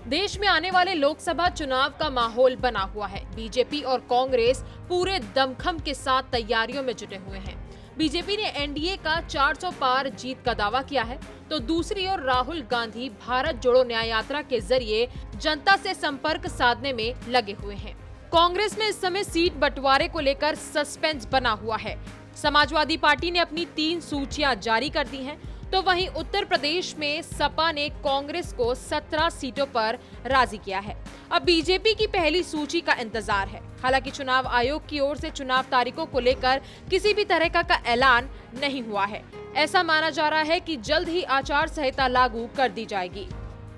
देश में आने वाले लोकसभा चुनाव का माहौल बना हुआ है। बीजेपी और कांग्रेस पूरे दमखम के साथ तैयारियों में जुटे हुए हैं। बीजेपी ने एनडीए का 400 पार जीत का दावा किया है, तो दूसरी ओर राहुल गांधी भारत जोड़ो न्याय यात्रा के जरिए जनता से संपर्क साधने में लगे हुए हैं। कांग्रेस में इस समय सीट बंटवारे को लेकर सस्पेंस बना हुआ है। समाजवादी पार्टी ने अपनी 3 सूचियां जारी कर दी हैं, तो वहीं उत्तर प्रदेश में सपा ने कांग्रेस को 17 सीटों पर राजी किया है। अब बीजेपी की पहली सूची का इंतजार है। हालांकि चुनाव आयोग की ओर से चुनाव तारीखों को लेकर किसी भी तरह का ऐलान नहीं हुआ है। ऐसा माना जा रहा है कि जल्द ही आचार संहिता लागू कर दी जाएगी।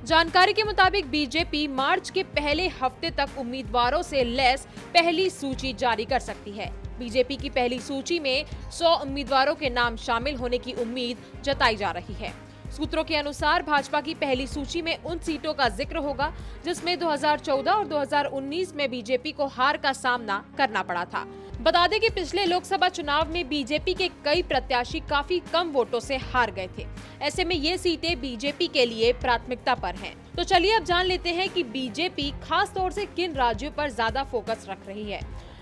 जानकारी के मुताबिक बीजेपी मार्च के पहले हफ्ते तक उम्मीदवारों से लैस पहली सूची जारी कर सकती है। बीजेपी की पहली सूची में 100 उम्मीदवारों के नाम शामिल होने की उम्मीद जताई जा रही है। सूत्रों के अनुसार भाजपा की पहली सूची में उन सीटों का जिक्र होगा जिसमें 2014 और 2019 में बीजेपी को हार का सामना करना पड़ा था। बता दें कि पिछले लोकसभा चुनाव में बीजेपी के कई प्रत्याशी काफी कम वोटों से हार गए थे। ऐसे में ये सीटें बीजेपी के लिए प्राथमिकता पर हैं। तो चलिए अब जान लेते हैं कि बीजेपी खास तौर से किन राज्यों पर ज्यादा फोकस रख रही है।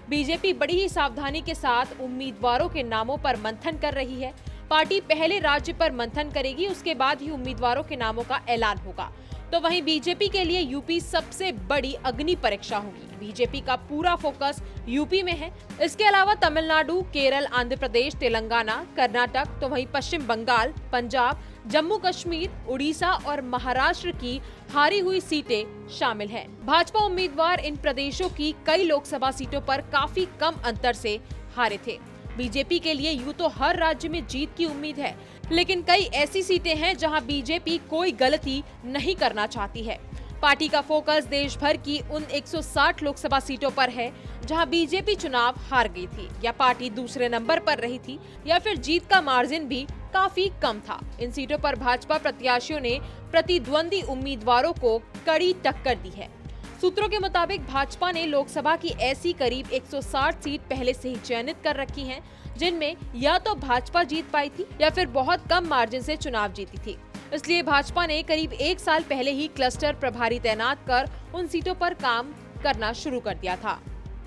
बीजेपी बड़ी ही सावधानी के साथ उम्मीदवारों के नामों पर मंथन कर रही है। पार्टी पहले राज्य पर मंथन करेगी, उसके बाद ही उम्मीदवारों के नामों का ऐलान होगा। तो वहीं बीजेपी के लिए यूपी सबसे बड़ी अग्नि परीक्षा होगी। बीजेपी का पूरा फोकस यूपी में है। इसके अलावा तमिलनाडु, केरल, आंध्र प्रदेश, तेलंगाना, कर्नाटक, तो वहीं पश्चिम बंगाल, पंजाब, जम्मू कश्मीर, उड़ीसा और महाराष्ट्र की हारी हुई सीटें शामिल हैं। भाजपा उम्मीदवार इन प्रदेशों की कई लोकसभा सीटों पर काफी कम अंतर से हारे थे। बीजेपी के लिए यूं तो हर राज्य में जीत की उम्मीद है, लेकिन कई ऐसी सीटें हैं जहां बीजेपी कोई गलती नहीं करना चाहती है। पार्टी का फोकस देश भर की उन 160 लोकसभा सीटों पर है जहां बीजेपी चुनाव हार गई थी, या पार्टी दूसरे नंबर पर रही थी, या फिर जीत का मार्जिन भी काफी कम था। इन सीटों पर भाजपा प्रत्याशियों ने प्रतिद्वंदी उम्मीदवारों को कड़ी टक्कर दी है। सूत्रों के मुताबिक भाजपा ने लोकसभा की ऐसी करीब 160 सीट पहले से ही चयनित कर रखी हैं, जिनमें या तो भाजपा जीत पाई थी या फिर बहुत कम मार्जिन से चुनाव जीती थी। इसलिए भाजपा ने करीब 1 साल पहले ही क्लस्टर प्रभारी तैनात कर उन सीटों पर काम करना शुरू कर दिया था।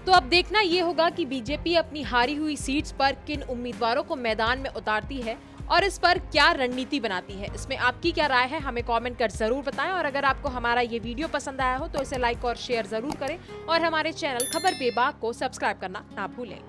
तो अब देखना ये होगा कि बीजेपी अपनी हारी हुई सीट्स पर किन उम्मीदवारों को मैदान में उतारती है और इस पर क्या रणनीति बनाती है। इसमें आपकी क्या राय है, हमें कमेंट कर जरूर बताएं। और अगर आपको हमारा ये वीडियो पसंद आया हो तो इसे लाइक और शेयर जरूर करें और हमारे चैनल खबर बेबाक को सब्सक्राइब करना ना भूलें।